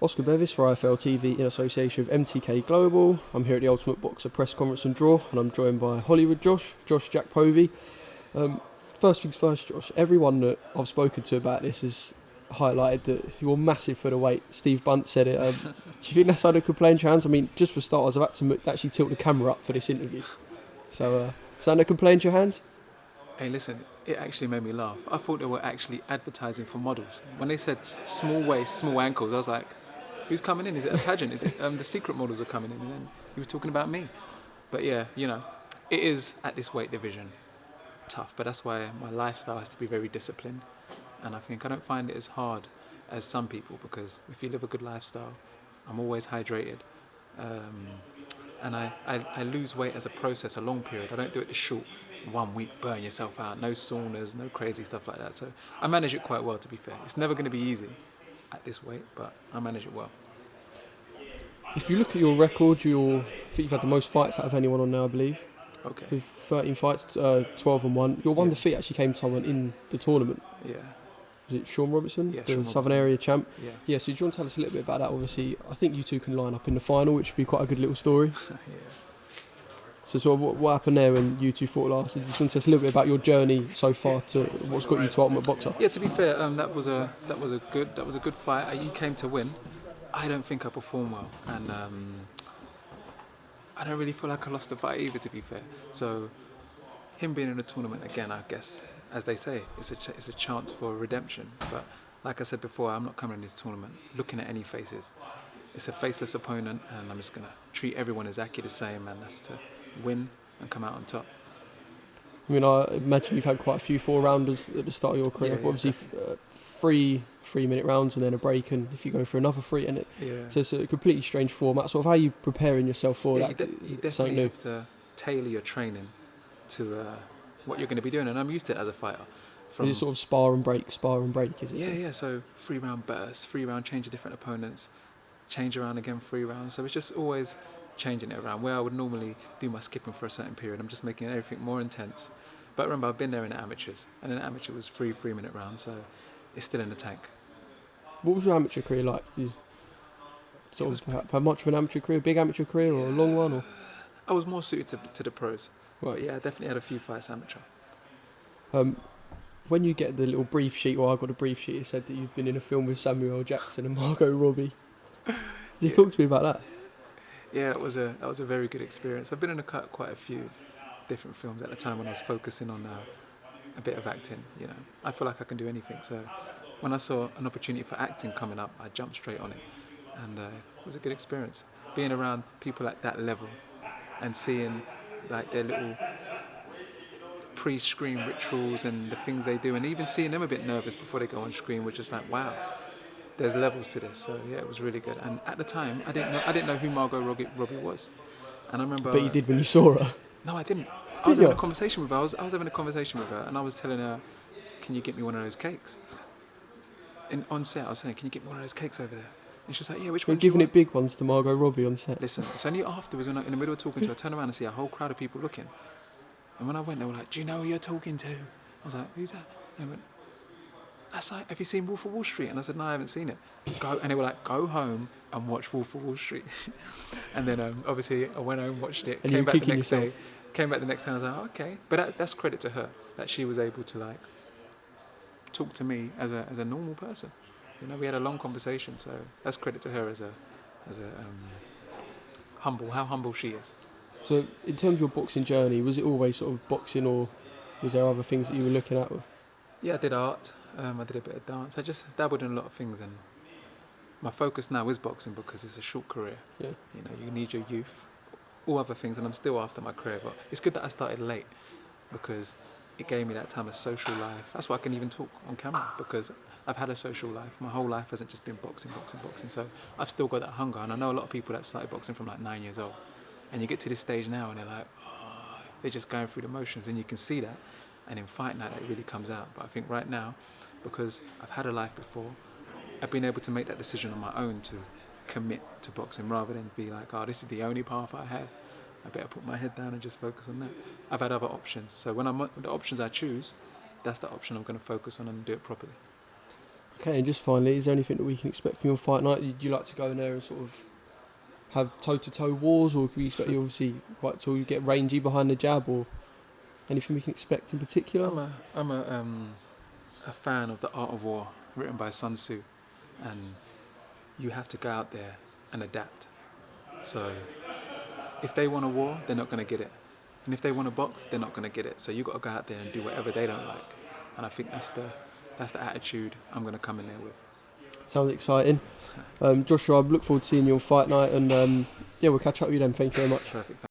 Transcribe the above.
Oscar Bevis for IFL TV in association with MTK Global. I'm here at the Ultimate Boxer press conference and draw, and I'm joined by Hollywood Josh Ejakpovi. First things first, Josh, everyone that I've spoken to about this has highlighted that you're massive for the weight. Steve Bunt said it. Do you think that's how they could play into your hands? I mean, just for starters, I've had to actually tilt the camera up for this interview. So, something that could play into your hands? Hey, listen, it actually made me laugh. I thought they were actually advertising for models. When they said small waist, small ankles, I was like, who's coming in? Is it a pageant? Is it the secret models are coming in? And then he was talking about me. But yeah, it is at this weight division tough. But that's why my lifestyle has to be very disciplined. And I think I don't find it as hard as some people, because if you live a good lifestyle, I'm always hydrated. And I lose weight as a process, a long period. I don't do it the short 1 week, burn yourself out, no saunas, no crazy stuff like that. So I manage it quite well, to be fair. It's never going to be easy at this weight, but I manage it well. If you look at your record, I think you've had the most fights out of anyone on now, I believe. Okay. With 13 fights, 12-1. Your one defeat actually came to someone in the tournament. Yeah. Was it Sean Robertson? Yeah, the Sean Southern Robertson. Area champ? Yeah. So do you want to tell us a little bit about that? Obviously, I think you two can line up in the final, which would be quite a good little story. Yeah. So sort of what happened there when you two fought last? Do you just want to tell us a little bit about your journey so far to what's got you to Ultimate Boxer? Yeah, to be fair, that was a good fight. He came to win. I don't think I performed well, and I don't really feel like I lost the fight either, to be fair. So him being in the tournament again, I guess, as they say, it's a chance for redemption. But like I said before, I'm not coming in this tournament looking at any faces. It's a faceless opponent, and I'm just gonna treat everyone exactly the same, and that's to win and come out on top. I mean, I imagine you've had quite a few 4-rounders at the start of your career. Yeah, Obviously, three-minute rounds and then a break, and if you go for another three, and so it's a completely strange format. Sort of how are you preparing yourself for that? You definitely have to tailor your training to what you're going to be doing, and I'm used to it as a fighter. Is it sort of spar and break, is it? Yeah. So 3-round bursts, 3-round change to different opponents, change around again, 3 rounds. So it's just always changing it around. Where I would normally do my skipping for a certain period, I'm just making everything more intense. But remember, I've been there in the amateurs, and in the amateur it was 3-minute rounds, so it's still in the tank. What was your amateur career like? Did you have much of an amateur career, big amateur career, or a long one? Or? I was more suited to the pros. Right. But yeah, I definitely had a few fights amateur. When you get the little brief sheet, or I got a brief sheet, it said that you've been in a film with Samuel L. Jackson and Margot Robbie. Just talk to me about that. Yeah, that was a very good experience. I've been in quite a few different films at the time when I was focusing on a bit of acting. I feel like I can do anything. So when I saw an opportunity for acting coming up, I jumped straight on it, and it was a good experience. Being around people at that level and seeing like their little pre-screen rituals and the things they do, and even seeing them a bit nervous before they go on screen, was just like, wow. There's levels to this, so yeah, it was really good. And at the time, I didn't know who Margot Robbie was, and I remember. But you did when you saw her. No, I didn't. I was having a conversation with her. I was having a conversation with her, and I was telling her, "Can you get me one of those cakes?" And on set, I was saying, "Can you get me one of those cakes over there?" And she was like, "Yeah, which one?" You're giving it big ones to Margot Robbie on set. Listen, it's only afterwards when I'm in the middle of talking to her, I turn around and see a whole crowd of people looking, and when I went, they were like, "Do you know who you're talking to?" I was like, "Who's that?" And they went, "That's like, have you seen Wolf of Wall Street?" And I said, "No, I haven't seen it." And they were like, "Go home and watch Wolf of Wall Street." And then obviously I went home, watched it, and came back the next yourself. day. Came back the next time, I was like, oh, okay. But that's credit to her, that she was able to like talk to me as a normal person. We had a long conversation, so that's credit to her as a how humble she is. So in terms of your boxing journey, was it always sort of boxing, or was there other things that you were looking at? Yeah, I did art. I did a bit of dance. I just dabbled in a lot of things, and my focus now is boxing because it's a short career. Yeah. You need your youth, all other things, and I'm still after my career. But it's good that I started late because it gave me that time of social life. That's why I can even talk on camera, because I've had a social life. My whole life hasn't just been boxing. So I've still got that hunger, and I know a lot of people that started boxing from like 9 years old, and you get to this stage now, and they're like, oh, they're just going through the motions, and you can see that. And in fight night, it really comes out. But I think right now, because I've had a life before, I've been able to make that decision on my own to commit to boxing rather than be like, oh, this is the only path I have. I better put my head down and just focus on that. I've had other options. So when the options I choose, that's the option I'm going to focus on and do it properly. Okay, and just finally, is there anything that we can expect from your fight night? Would you like to go in there and sort of have toe-to-toe wars, or can we expect you obviously quite tall, you get rangy behind the jab, or anything we can expect in particular? I'm a fan of The Art of War, written by Sun Tzu, and you have to go out there and adapt. So if they want a war, they're not going to get it. And if they want to box, they're not going to get it. So you've got to go out there and do whatever they don't like. And I think that's the attitude I'm going to come in there with. Sounds exciting. Joshua, I look forward to seeing you on fight night, and yeah, we'll catch up with you then. Thank you very much. Perfect.